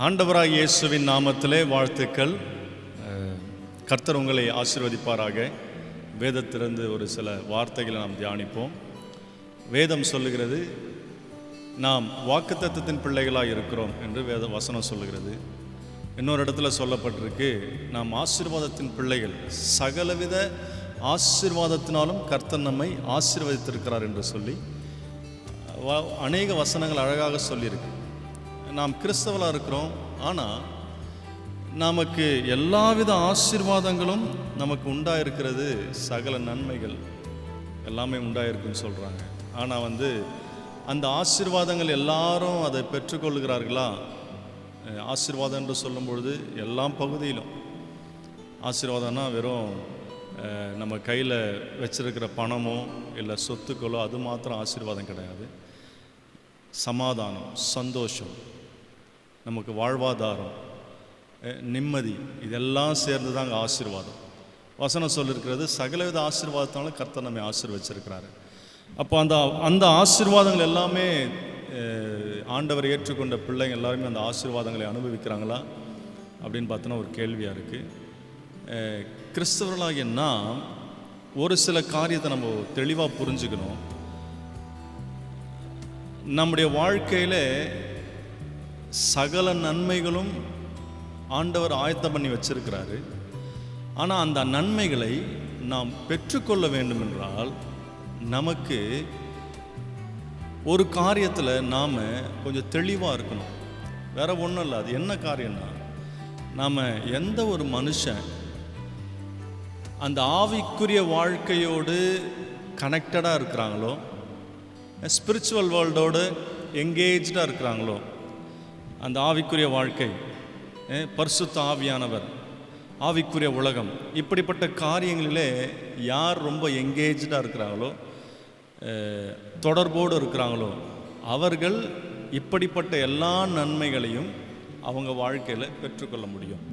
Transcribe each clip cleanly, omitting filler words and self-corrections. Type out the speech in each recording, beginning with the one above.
ஆண்டவராகிய இயேசுவின் நாமத்திலே வாழ்த்துக்கள். கர்த்தர் உங்களை ஆசீர்வதிப்பாராக. வேதத்திலிருந்து ஒரு சில வார்த்தைகளை நாம் தியானிப்போம். வேதம் சொல்லுகிறது, நாம் வாக்குத்தத்தத்தின் பிள்ளைகளாக இருக்கிறோம் என்று வேத வசனம் சொல்லுகிறது. இன்னொரு இடத்துல சொல்லப்பட்டிருக்கு, நாம் ஆசீர்வாதத்தின் பிள்ளைகள், சகலவித ஆசீர்வாதத்தினாலும் கர்த்தர் நம்மை ஆசீர்வதித்திருக்கிறார் என்று சொல்லி அநேக வசனங்கள் அழகாக சொல்லியிருக்கு. நாம் கிறிஸ்தவர்களாக இருக்கிறோம், ஆனால் நமக்கு எல்லாவித ஆசீர்வாதங்களும் நமக்கு உண்டாயிருக்கிறது, சகல நன்மைகள் எல்லாமே உண்டாயிருக்குன்னு சொல்கிறாங்க. ஆனால் அந்த ஆசீர்வாதங்கள் எல்லாரும் அதை பெற்றுக்கொள்கிறார்களா? ஆசீர்வாதம் என்று சொல்லும் பொழுது எல்லா பகுதியிலும் ஆசீர்வாதம்னா வெறும் நம்ம கையில் வச்சிருக்கிற பணமோ இல்லை சொத்துக்களோ அது மாத்திரம் ஆசீர்வாதம் கிடையாது. சமாதானம், சந்தோஷம், நமக்கு வாழ்வாதாரம், நிம்மதி, இதெல்லாம் சேர்ந்து தாங்க ஆசீர்வாதம். வசனம் சொல்லியிருக்கிறது, சகலவித ஆசீர்வாதத்தினாலும் கர்த்தர் நம்மை ஆசீர்வச்சிருக்கிறாரு. அப்போ அந்த ஆசீர்வாதங்கள் எல்லாமே ஆண்டவர் ஏற்றுக்கொண்ட பிள்ளைங்க எல்லாருமே அந்த ஆசீர்வாதங்களை அனுபவிக்கிறாங்களா அப்படின்னு பார்த்தோன்னா ஒரு கேள்வியாக இருக்குது. கிறிஸ்தவர்களாகிய நாம் ஒரு சில காரியத்தை நம்ம தெளிவாக புரிஞ்சுக்கணும். நம்முடைய வாழ்க்கையில் சகல நன்மைகளும் ஆண்டவர் ஆயத்தம் பண்ணி வச்சிருக்கிறாரு. ஆனால் அந்த நன்மைகளை நாம் பெற்றுக்கொள்ள வேண்டும் என்றால் நமக்கு ஒரு காரியத்தில் நாம் கொஞ்சம் தெளிவாக இருக்கணும். வேற ஒன்றும் இல்லை. அது என்ன காரியம்னா, நாம் எந்த ஒரு மனுஷன் அந்த ஆவிக்குரிய வாழ்க்கையோடு கனெக்டடாக இருக்கிறாங்களோ, ஸ்பிரிச்சுவல் வேர்ல்டோடு எங்கேஜாக இருக்கிறாங்களோ, அந்த ஆவிக்குரிய வாழ்க்கை, பரிசுத்த ஆவியானவர், ஆவிக்குரிய உலகம், இப்படிப்பட்ட காரியங்களிலே யார் ரொம்ப எங்கேஜாக இருக்கிறாங்களோ, தொடர்போடு இருக்கிறாங்களோ, அவர்கள் இப்படிப்பட்ட எல்லா நன்மைகளையும் அவங்க வாழ்க்கையில் பெற்றுக்கொள்ள முடியும்.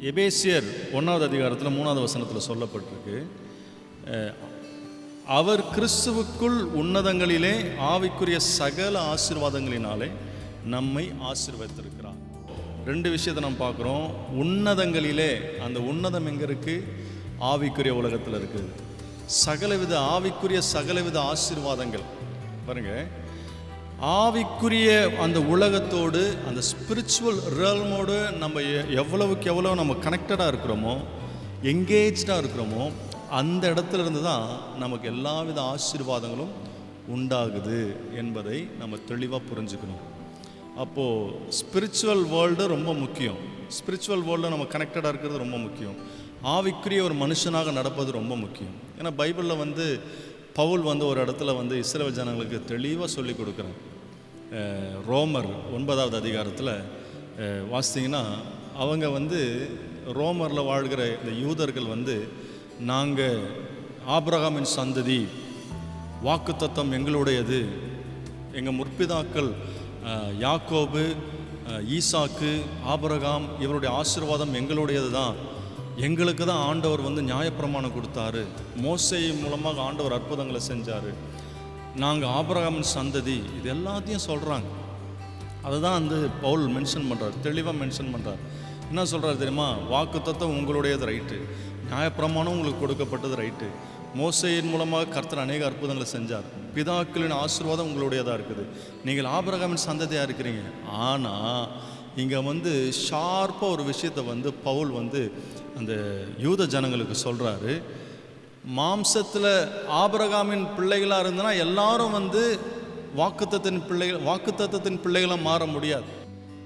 எபேசியர் 1வது அதிகாரத்தில் 3வது வசனத்தில் சொல்லப்பட்டிருக்கு, அவர் கிறிஸ்துவுக்குள் உன்னதங்களிலே ஆவிக்குரிய சகல ஆசீர்வாதங்களினாலே நம்மை ஆசீர்வதித்திருக்கிறார். 2 விஷயத்தை நம்ம பார்க்குறோம். உன்னதங்களிலே, அந்த உன்னதம் எங்கே இருக்குது? ஆவிக்குரிய உலகத்தில் இருக்குது. சகலவித ஆவிக்குரிய சகலவித ஆசீர்வாதங்கள் பாருங்க, ஆவிக்குரிய அந்த உலகத்தோடு, அந்த ஸ்பிரிச்சுவல் ரியல்மோடு நம்ம எவ்வளவுக்கு எவ்வளோ நம்ம கனெக்டடாக இருக்கிறோமோ, எங்கேஜாக இருக்கிறோமோ, அந்த இடத்துல இருந்து தான் நமக்கு எல்லாவித ஆசீர்வாதங்களும் உண்டாகுது என்பதை நம்ம தெளிவாக புரிஞ்சுக்கணும். அப்போது ஸ்பிரிச்சுவல் வேர்ல்டு ரொம்ப முக்கியம். ஸ்பிரிச்சுவல் வேர்ல்டில் நம்ம கனெக்டடாக இருக்கிறது ரொம்ப முக்கியம். ஆவிக்குரிய ஒரு மனுஷனாக நடப்பது ரொம்ப முக்கியம். ஏன்னா பைபிளில் பவுல் ஒரு இடத்துல இஸ்ரவேல் ஜனங்களுக்கு தெளிவாக சொல்லி கொடுக்குறாங்க. ரோமர் 9வது அதிகாரத்தில் வாசித்தீங்கன்னா, அவங்க ரோமரில் வாழ்கிற இந்த யூதர்கள் நாங்கள் ஆபிரகாமின் சந்ததி, வாக்குத்தத்தம் எங்களுடையது, எங்கள் முற்பிதாக்கள் யாக்கோபு, ஈசாக்கு, ஆபிரகாம், இவருடைய ஆசீர்வாதம் எங்களுடையது தான், எங்களுக்கு தான் ஆண்டவர் நியாயப்பிரமாணம் கொடுத்தாரு, மோசே மூலமாக ஆண்டவர் அற்புதங்களை செஞ்சார், நாங்கள் ஆபிரகாமின் சந்ததி, இது எல்லாத்தையும் சொல்கிறாங்க. அதுதான் பவுல் மென்ஷன் பண்ணுறார், தெளிவாக மென்ஷன் பண்ணுறார். என்ன சொல்கிறார் தெரியுமா? வாக்குத்தத்தம் உங்களுடையது ரைட்டு, நியாயப்பிரமாணம் உங்களுக்கு கொடுக்கப்பட்டது ரைட்டு, மோசேயின் மூலமாக கர்த்தர் அநேக அற்புதங்களை செஞ்சார், பிதாக்களின் ஆசீர்வாதம் உங்களுடையதாக இருக்குது, நீங்கள் ஆபிரகாமின் சந்ததியாக இருக்கிறீங்க. ஆனால் இங்கே ஷார்ப்பாக ஒரு விஷயத்தை பவுல் அந்த யூத ஜனங்களுக்கு சொல்கிறாரு. மாம்சத்தில் ஆபிரகாமின் பிள்ளைகளாக இருந்தனா எல்லாரும் வாக்குத்தத்தத்தின் பிள்ளைகளாக மாற முடியாது.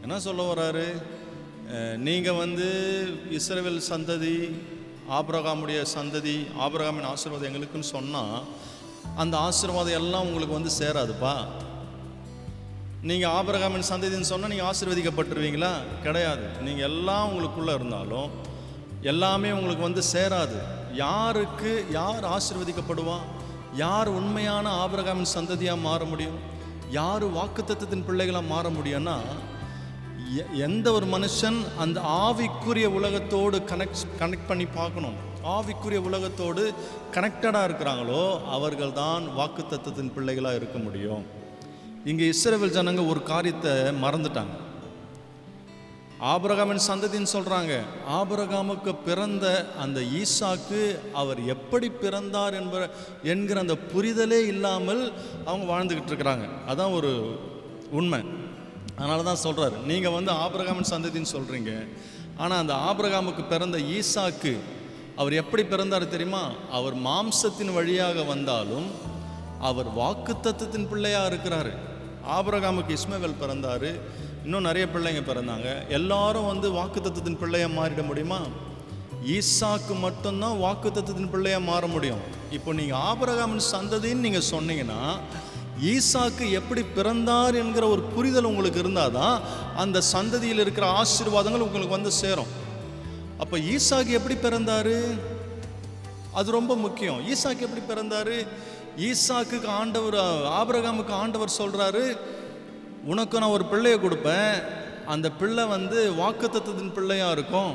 என்ன சொல்ல வர்றாரு? நீங்கள் இஸ்ரவேல் சந்ததி, ஆபிரகாமுடைய சந்ததி, ஆபிரகாமின் ஆசீர்வாதம் எங்களுக்குன்னு சொன்னால் அந்த ஆசீர்வாதம் எல்லாம் உங்களுக்கு சேராதுப்பா. நீங்கள் ஆபிரகாமின் சந்ததின்னு சொன்னால் நீங்கள் ஆசீர்வதிக்கப்பட்டுருவீங்களா? கிடையாது. நீங்கள் எல்லாம் உங்களுக்குள்ளே இருந்தாலும் எல்லாமே உங்களுக்கு சேராது. யார் ஆசீர்வதிக்கப்படுவான்? யார் உண்மையான ஆபிரகாமின் சந்ததியாக மாற முடியும்? யார் வாக்குத்தத்தத்தின் பிள்ளைகளாக மாற முடியும்னா, எந்த ஒரு மனுஷன் அந்த ஆவிக்குரிய உலகத்தோடு கனெக்ட் பண்ணி பார்க்கணும், ஆவிக்குரிய உலகத்தோடு கனெக்டடாக இருக்கிறாங்களோ அவர்கள் தான் வாக்குத்தத்தத்தின் பிள்ளைகளாக இருக்க முடியும். இங்கே இஸ்ரவேல் ஜனங்க ஒரு காரியத்தை மறந்துட்டாங்க. ஆபிரகாமின் சந்ததின்னு சொல்கிறாங்க. ஆபிரகாமுக்கு பிறந்த அந்த ஈசாக்கு அவர் எப்படி பிறந்தார் என்கிற அந்த புரிதலே இல்லாமல் அவங்க வாழ்ந்துக்கிட்டு இருக்கிறாங்க. அதான் ஒரு உண்மை. அதனால தான் சொல்கிறார், நீங்கள் ஆபிரகாமின் சந்ததின்னு சொல்கிறீங்க, ஆனால் அந்த ஆபிரகாமுக்கு பிறந்த ஈசாக்கு அவர் எப்படி பிறந்தார் தெரியுமா? அவர் மாம்சத்தின் வழியாக வந்தாலும் அவர் வாக்குத்தத்தத்தின் பிள்ளையாக இருக்கிறாரு. ஆபிரகாமுக்கு இஸ்மவேல் பிறந்தார், இன்னும் நிறைய பிள்ளைங்க பிறந்தாங்க. எல்லாரும் வாக்குத்தத்தத்தின் பிள்ளையாக மாறிட முடியுமா? ஈசாக்கு மட்டும்தான் வாக்குத்தத்தத்தின் பிள்ளையாக மாற முடியும். இப்போ நீங்கள் ஆபிரகாமின் சந்ததின்னு நீங்கள் சொன்னீங்கன்னா, ஈசாக்கு எப்படி பிறந்தார் என்கிற ஒரு புரிதல் உங்களுக்கு இருந்தால் தான் அந்த சந்ததியில் இருக்கிற ஆசீர்வாதங்கள் உங்களுக்கு சேரும். அப்போ ஈசாக்கு எப்படி பிறந்தார்? அது ரொம்ப முக்கியம். ஈசாக்கு எப்படி பிறந்தார்? ஈசாக்குக்கு ஆபிரகாமுக்கு ஆண்டவர் சொல்கிறாரு, உனக்கு நான் ஒரு பிள்ளையை கொடுப்பேன், அந்த பிள்ளை வாக்குத்தத்தத்தின் பிள்ளையாக இருக்கும்,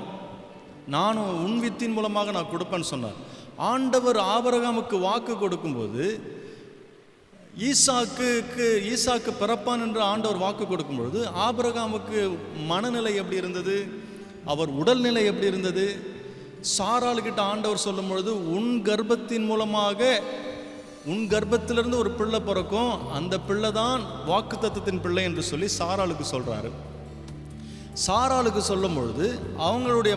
நானும் உன் வித்தின் மூலமாக நான் கொடுப்பேன்னு சொன்னார். ஆண்டவர் ஆபிரகாமுக்கு வாக்கு கொடுக்கும்போது ஈசாக்கு பிறப்பான் என்று ஆண்டவர் வாக்கு கொடுக்கும்பொழுது ஆபிரகாமுக்கு மனநிலை எப்படி இருந்தது? அவர் உடல்நிலை எப்படி இருந்தது? சாராளுக்கிட்ட ஆண்டவர் சொல்லும் பொழுது, உன் கர்ப்பத்தின் மூலமாக உன் கர்ப்பத்திலிருந்து ஒரு பிள்ளை பிறக்கும், அந்த பிள்ளை தான் வாக்குத்தத்தத்தின் பிள்ளை என்று சொல்லி சாராளுக்கு சொல்கிறாரு. சாராளுக்கு சொல்லும் பொழுது அவங்களுடைய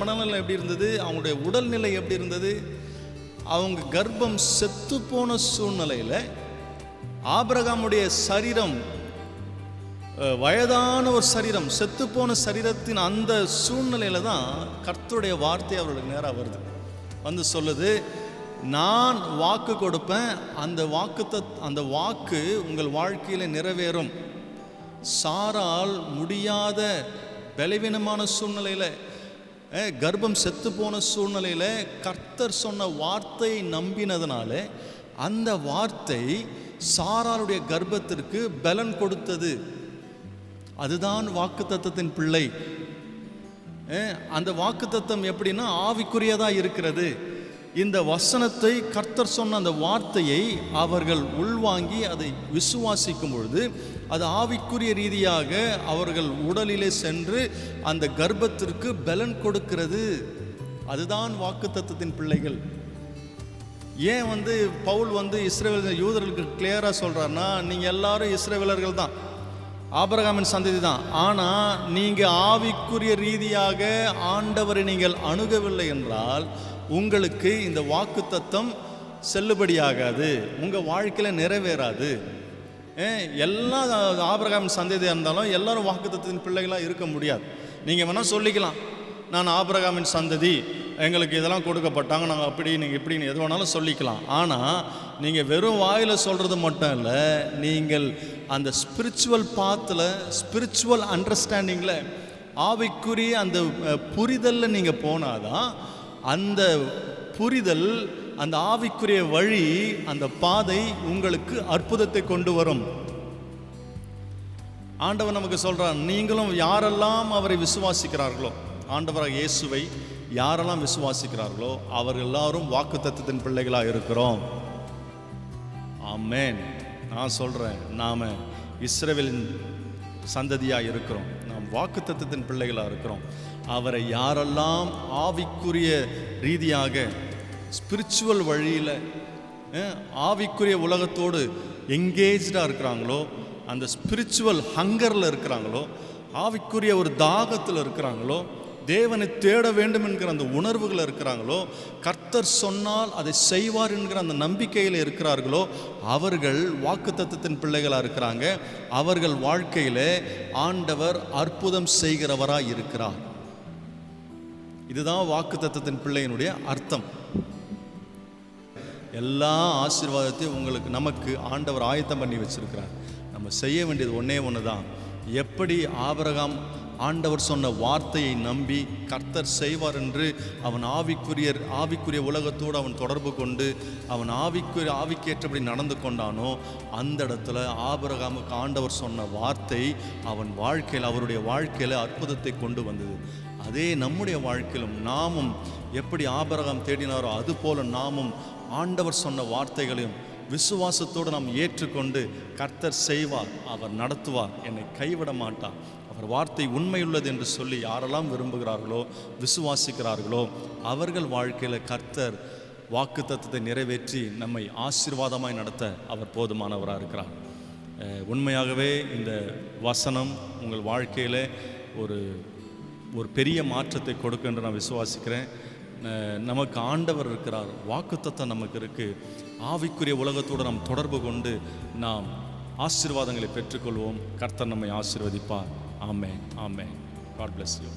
மனநிலை எப்படி இருந்தது? அவங்களுடைய உடல்நிலை எப்படி இருந்தது? அவங்க கர்ப்பம் செத்து போன சூழ்நிலையில் ஆபிரகாமுடைய சரீரம், வயதான ஒரு சரீரம், செத்து போன சரீரத்தின் அந்த சூழ்நிலையில் தான் கர்த்தருடைய வார்த்தை அவர்களுக்கு நேராக வருது. சொல்லுது, நான் வாக்கு கொடுப்பேன், அந்த வாக்கு உங்கள் வாழ்க்கையில் நிறைவேறும். சாரால் முடியாத பலவீனமான சூழ்நிலையில், கர்ப்பம் செத்து போன சூழ்நிலையில் கர்த்தர் சொன்ன வார்த்தையை நம்பினதுனால அந்த வார்த்தை சாராளுடைய கர்ப்பத்திற்கு பலன் கொடுத்தது. அதுதான் வாக்குத்தத்தத்தின் பிள்ளை. அந்த வாக்குத்தத்தம் எப்படின்னா ஆவிக்குரியதாக இருக்கிறது. இந்த வசனத்தை, கர்த்தர் சொன்ன அந்த வார்த்தையை அவர்கள் உள்வாங்கி அதை விசுவாசிக்கும் பொழுது அது ஆவிக்குரிய ரீதியாக அவர்கள் உடலிலே சென்று அந்த கர்ப்பத்திற்கு பலன் கொடுக்கிறது. அதுதான் வாக்குத்தத்தத்தின் பிள்ளைகள். ஏன் பவுல் இஸ்ரவேல் யூதர்களுக்கு கிளியராக சொல்கிறாருன்னா, நீங்கள் எல்லாரும் இஸ்ரவேலர்கள் தான், ஆபிரகாமின் சந்ததி தான், ஆனால் நீங்கள் ஆவிக்குரிய ரீதியாக ஆண்டவரை நீங்கள் அணுகவில்லை என்றால் உங்களுக்கு இந்த வாக்குத்தத்தம் செல்லுபடியாகாது, உங்கள் வாழ்க்கையில் நிறைவேறாது. எல்லாம் ஆபிரகாமின் சந்ததியாக இருந்தாலும் எல்லாரும் வாக்குத்தத்தத்தின் பிள்ளைகளாக இருக்க முடியாது. நீங்கள் வேணால் சொல்லிக்கலாம், நான் ஆபிரகாமின் சந்ததி, எங்களுக்கு இதெல்லாம் கொடுக்கப்பட்டாங்க, நாங்கள் அப்படி, நீங்கள் இப்படின்னு எது வேணாலும் சொல்லிக்கலாம். ஆனால் நீங்கள் வெறும் வாயில் சொல்கிறது மட்டும் இல்லை, நீங்கள் அந்த ஸ்பிரிச்சுவல் பாத்தில், ஸ்பிரிச்சுவல் அண்டர்ஸ்டாண்டிங்கில், ஆவிக்குரிய அந்த புரிதலில் நீங்கள் போனாதான் அந்த புரிதல், அந்த ஆவிக்குரிய வழி, அந்த பாதை உங்களுக்கு அற்புதத்தை கொண்டு வரும். ஆண்டவர் நமக்கு சொல்கிறார், நீங்களும் யாரெல்லாம் அவரை விசுவாசிக்கிறார்களோ, ஆண்டவராக இயேசுவை யாரெல்லாம் விசுவாசிக்கிறார்களோ அவர்கள் எல்லாரும் வாக்குத்தத்தத்தின் பிள்ளைகளாக இருக்கிறோம். ஆமென். நான் சொல்கிறேன், நாம் இஸ்ரவேலின் சந்ததியாக இருக்கிறோம், நாம் வாக்குத்தத்தத்தின் பிள்ளைகளாக இருக்கிறோம். அவரை யாரெல்லாம் ஆவிக்குரிய ரீதியாக, ஸ்பிரிச்சுவல் வழியில், ஆவிக்குரிய உலகத்தோடு எங்கேஜாக இருக்கிறாங்களோ, அந்த ஸ்பிரிச்சுவல் ஹங்கரில் இருக்கிறாங்களோ, ஆவிக்குரிய ஒரு தாகத்தில் இருக்கிறாங்களோ, தேவனை தேட வேண்டும் என்கிற அந்த உணர்வுகள் இருக்கிறாங்களோ, கர்த்தர் சொன்னால் அதை செய்வார் என்கிற அந்த நம்பிக்கையில் இருக்கிறார்களோ, அவர்கள் வாக்குத்தத்தத்தின் பிள்ளைகளாக இருக்கிறாங்க. அவர்கள் வாழ்க்கையில் ஆண்டவர் அற்புதம் செய்கிறவராக இருக்கிறார். இதுதான் வாக்குத்தத்தத்தின் பிள்ளையினுடைய அர்த்தம். எல்லா ஆசீர்வாதத்தையும் நமக்கு ஆண்டவர் ஆயத்தம் பண்ணி வச்சிருக்கிறார். நம்ம செய்ய வேண்டியது ஒன்றே ஒன்று தான். எப்படி ஆபிரகாம் ஆண்டவர் சொன்ன வார்த்தையை நம்பி கர்த்தர் செய்வார் என்று அவன் ஆவிக்குரிய உலகத்தோடு அவன் தொடர்பு கொண்டு அவன் ஆவிக்கேற்றபடி நடந்து கொண்டானோ, அந்த இடத்துல ஆபிரகாமுக்கு ஆண்டவர் சொன்ன வார்த்தை அவன் வாழ்க்கையில், அவருடைய வாழ்க்கையில் அற்புதத்தை கொண்டு வந்தது. அதே நம்முடைய வாழ்க்கையிலும் நாமும் எப்படி ஆபிரகாம் தேடினாரோ அதுபோல நாமும் ஆண்டவர் சொன்ன வார்த்தைகளையும் விசுவாசத்தோடு நாம் ஏற்றுக்கொண்டு, கர்த்தர் செய்வார், அவர் நடத்துவார், என்னை கைவிட மாட்டார், அவர் வார்த்தை உண்மையுள்ளது என்று சொல்லி யாரெல்லாம் விரும்புகிறார்களோ, விசுவாசிக்கிறார்களோ, அவர்கள் வாழ்க்கையில் கர்த்தர் வாக்குத்தத்தத்தை நிறைவேற்றி நம்மை ஆசீர்வாதமாய் நடத்த அவர் போதுமானவராக இருக்கிறார். உண்மையாகவே இந்த வசனம் உங்கள் வாழ்க்கையில் ஒரு பெரிய மாற்றத்தை கொடுக்கும் என்று நான் விசுவாசிக்கிறேன். நமக்கு ஆண்டவர் இருக்கிறார், வாக்குத்தத்தம் நமக்கு இருக்குது. ஆவிக்குரிய உலகத்தோடு நாம் தொடர்பு கொண்டு நாம் ஆசீர்வாதங்களை பெற்றுக்கொள்வோம். கர்த்தர் நம்மை ஆசீர்வதிப்பார். ஆமென், ஆமென். God bless you.